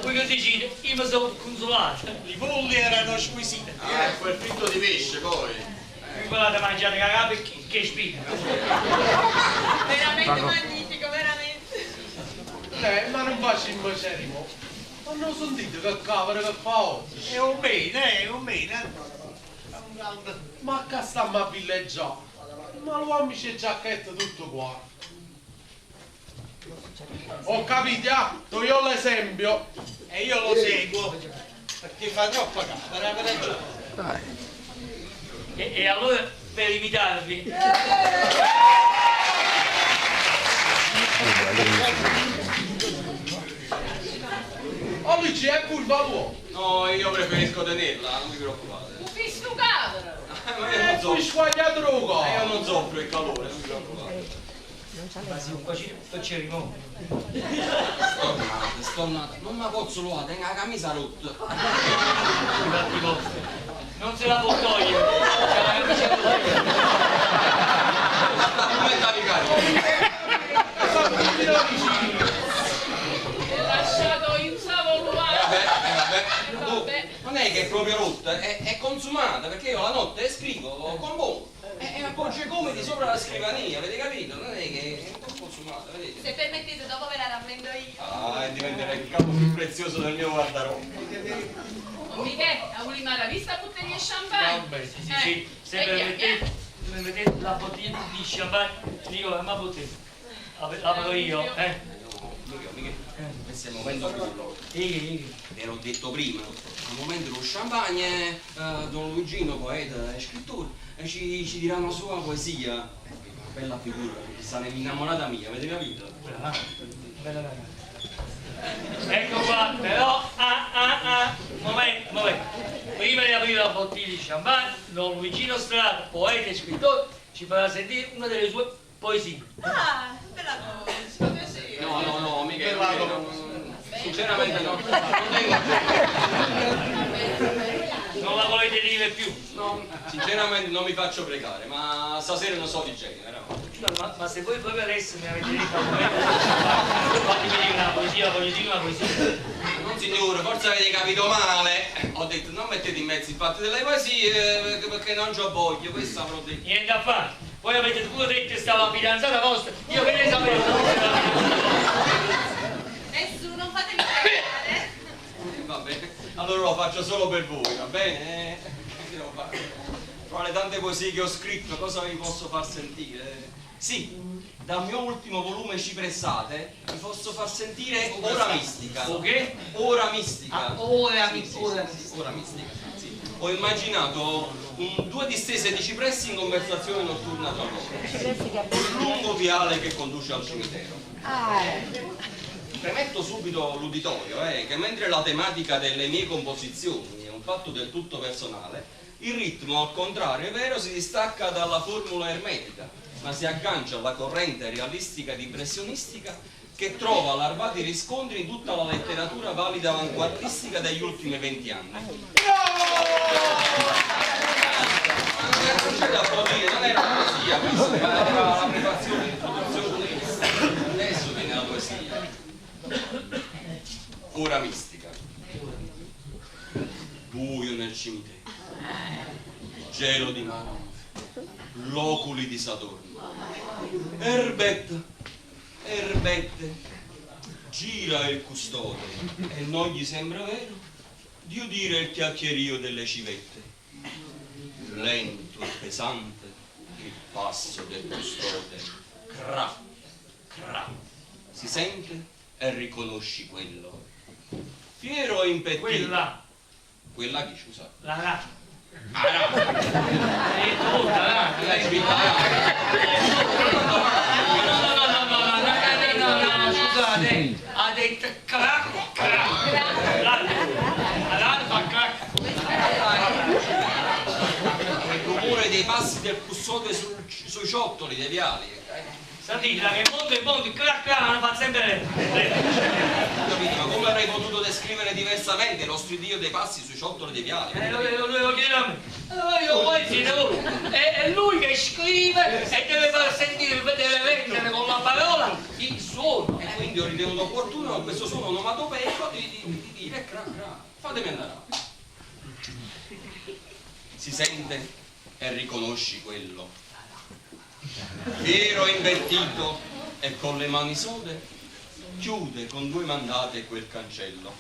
Poi che dici, io mi sono consolato. I polli erano squisiti. Quel fritto di pesce poi. Quella da mangiare cagà che spiga. Veramente magnifico, veramente. Ma non faccio il macerimo. Ma non sentite che cavolo che fa oggi? È un bene, è un bene. Ma che stiamo a villeggiare? Ma l'uomo c'è giacchetta tutto qua. Ho capito, do io l'esempio. E io lo seguo. Perché fa troppa cara, Dai. E allora per imitarvi. Oh, lì c'è curva l'uomo. No, io preferisco tenerla, non vi preoccupate. Un fistucato. Ma io non Tu soffro. squaglia droga. Io non soffro il calore, non vi preoccupate. Ma sì, un po' ci rimuovo. Stornate. Non mi posso lo tengo la camicia rotta. Infatti vostri. Non se la può togliere. C'è la camicia rotta. Come stavi carico? E lasciato in savoluare. Vabbè. Vabbè. Non è che è proprio rotta, è consumata, perché io la notte scrivo con voi. E appoggio i gomiti sopra la scrivania, avete capito? Non è che è un po' consumata, vedete? Se permettete, dopo ve la rammendo io. Ah, e diventerà il capo più prezioso del mio guardaroba. Michele, a una vista bottiglia di champagne. Vabbè, Sì, se mi mettete la bottiglia di champagne, dico la mia bottiglia. La vedo io, Mica, questo è il momento bello. Ve Ve l'ho detto prima, al momento dello champagne, Don Luigino, poeta e scrittore, ci dirà una sua poesia. Una bella figura, che sta nell'innamorata mia, avete capito? Bella ragazza. Ecco qua, però, momento. Prima di aprire la bottiglia di champagne, Don Luigino Strada, poeta e scrittore, ci farà sentire una delle sue poesie. Ah, bella cosa, piacere. No, Michele, sinceramente no. Non la volete dire più? No, sinceramente non mi faccio pregare, ma stasera non so di genere, veramente. Ma se voi proprio adesso mi avete detto fatemi dire una poesia, voglio dire una poesia. Non signore, forse avete capito male. Ho detto non mettete in mezzo il fatto delle poesie perché non c'ho voglia, questo avrò detto. Niente a fare. Voi avete pure detto che stava la fidanzata vostra, io che ne sapevo? Nessuno, non fatemi pregare. Va bene, allora lo faccio solo per voi, va bene? Che devo fare? Tra le tante poesie che ho scritto, cosa vi posso far sentire? Sì, dal mio ultimo volume Cipressate vi posso far sentire Ora Mistica. O che? Ora Mistica. Ora Mistica, sì. Ho immaginato due distese di cipressi in conversazione notturna tra loro. Un lungo viale che conduce al cimitero. Premetto subito l'uditorio, che mentre la tematica delle mie composizioni è un fatto del tutto personale, il ritmo, al contrario, è vero, si distacca dalla formula ermetica, ma si aggancia alla corrente realistica ed impressionistica che trova larvati riscontri in tutta la letteratura valida avanguardistica degli ultimi 20 anni. Non c'è da applaudire, non era una poesia questa, era la prefazione, l'introduzione. Adesso viene la poesia. Ora mistica. Buio nel cimitero. Gelo di mano. Loculi di Saturno. Erbette. Gira il custode e non gli sembra vero di udire il chiacchierio delle civette. Lento e pesante il passo del custode. Cra. Si sente e riconosci quello. Fiero e impettito. Quella chi, scusa? La rata. Scusate, ha detto crack. La rata fa crack. Il rumore dei passi del custode sui ciottoli dei viali. Sentite, che mondo, crack, non fa sempre Capito? Ma come avrei potuto descrivere diversamente lo stridio dei passi sui ciottoli dei viali? lo devo chiedere a me. Io voi siete voi. È lui che scrive e deve far sentire, deve vendere con la parola il suono. E quindi quindi ho ritenuto opportuno con questo suono onomatopeico di dire cra cra. Fatemi andare avanti. Si sente e riconosci quello. Fiero invertito e con le mani sode chiude con 2 mandate quel cancello.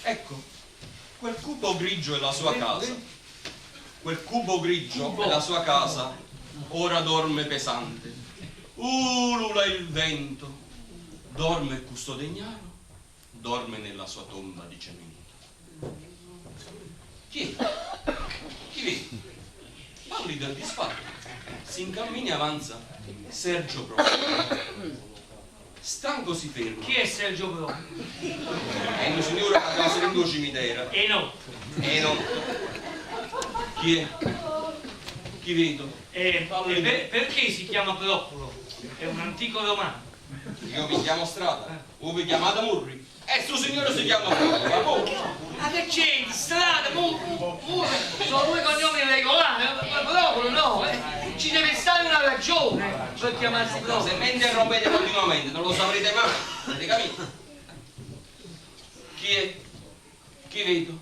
Ecco, quel cubo grigio è la sua casa. Quel cubo grigio è la sua casa. Ora dorme pesante. Ulula il vento. Dorme il custode ignaro. Dorme nella sua tomba di cemento. Chi è? Chi vedi? Pallido e disfatto. Si incammina e avanza Sergio Pro. Stanco si ferma. Chi è Sergio Pro? È un signore che ha in 2 cimiteri. E no. E no. Chi è? Chi vedo? Perché si chiama Procolo? È un antico romano. Io vi chiamo Strada. Voi vi chiamate Murri. E sto signore si chiama Procolo. Ma che c'è? Strada, sono 2 cognomi regolari. Procolo no. Ci deve stare una ragione per chiamarsi Procolo. Se mi interrompete continuamente non lo saprete mai. Avete capito? Chi è? Chi vedo?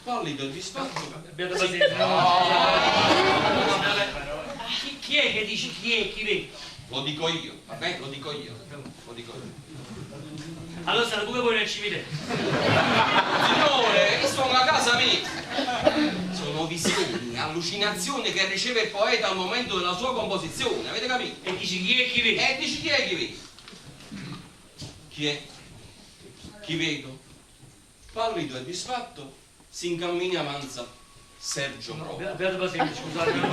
Pallido e disfatto. Abbiate pazienza. Chi è che dici chi è? Chi vedi? Lo dico io, va bene? Lo dico io. Lo dico io. Allora state pure voi nel cimitero. Signore, io sono a casa mia. Sono visioni, allucinazioni che riceve il poeta al momento della sua composizione, avete capito? E dici chi è chi vedi? E dici chi è chi vedi? Chi è? Chi vedo? Pallido e disfatto si incammina avanza Sergio Pro. Abbiate pazienza, scusate. No.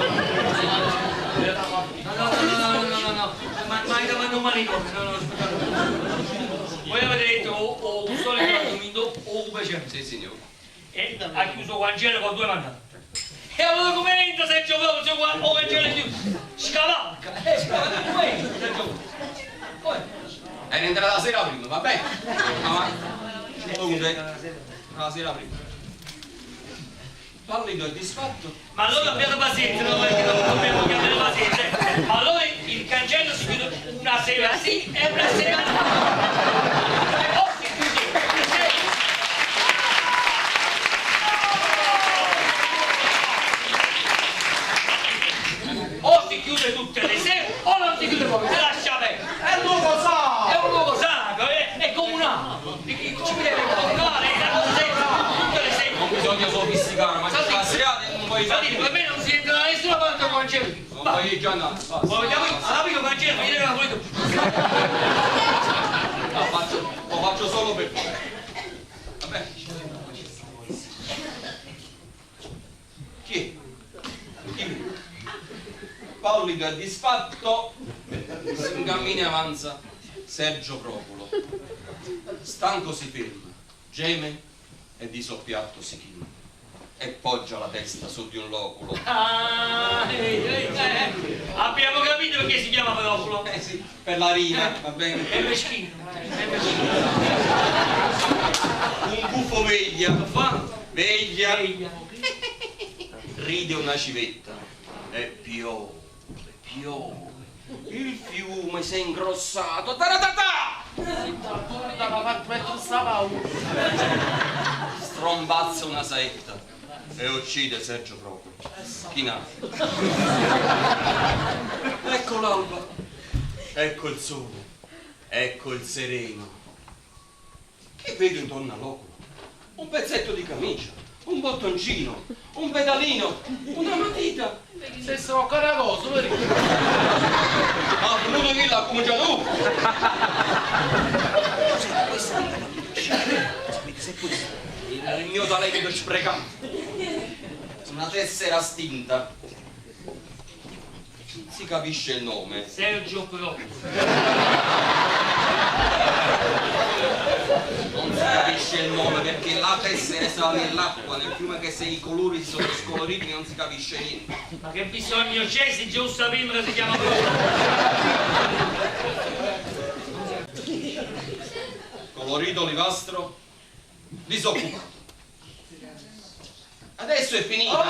Ma non manicomio, no, scusate. Voi avete detto o un solo dormito o un piacere. Sì, signore. E ha chiuso Vangelo con 2 mandati. E allora come entra Sergio Pro se o Vangelo è chiuso? Scavalca. Scavalca, come entra Sergio Pro? Era entrata la sera prima, va bene? Avanti. Comunque, la sera prima. Pallido e disfatto. Ma allora abbiate pazienza, non dobbiamo chiamare pazienza. Allora il cancello si chiude una sera sì e una sera no. O si chiude tutte le sere o non si chiude proprio, si lascia aperto. È un luogo sacro! È un luogo sacro, è comunale. Ci deve comunale, tutte le sere. Non bisogna sofisticare, ma c'è la serata non puoi Sentite, per me non si entra da nessuna parte con Vangelo. non puoi già andare. All'amico Vangelo, mi deve la volete. Lo faccio solo per voi. Vabbè. Chi è? Chi? Pallido e disfatto si incammina e avanza Sergio Procolo. Stanco si ferma, geme e di soppiatto si china e poggia la testa su di un loculo. Abbiamo capito perché si chiama Procolo. Sì, per la rima, va bene? È meschino. Un buffo veglia, veglia, ride una civetta e piove. Il fiume si è ingrossato. Taratata! Strombazza una saetta e uccide Sergio Procolo. Chinato. Ecco l'alba, ecco il sole, ecco il sereno. Che vedo intorno all'oculo? Un pezzetto di camicia, un bottoncino, un pedalino, una matita. Se sono ancora cosa, vero? Ma venuto che l'ha cominciato tu! Il mio talento sprecato. Una tessera stinta. Non si capisce il nome. Sergio Pro. Non si capisce il nome perché la tessera sta nell'acqua, nel fiume che se i colori sono scoloriti non si capisce niente. Ma che bisogno c'è se già sappiamo che si chiama Pro? Colorito olivastro, disoccupato. Adesso è finita.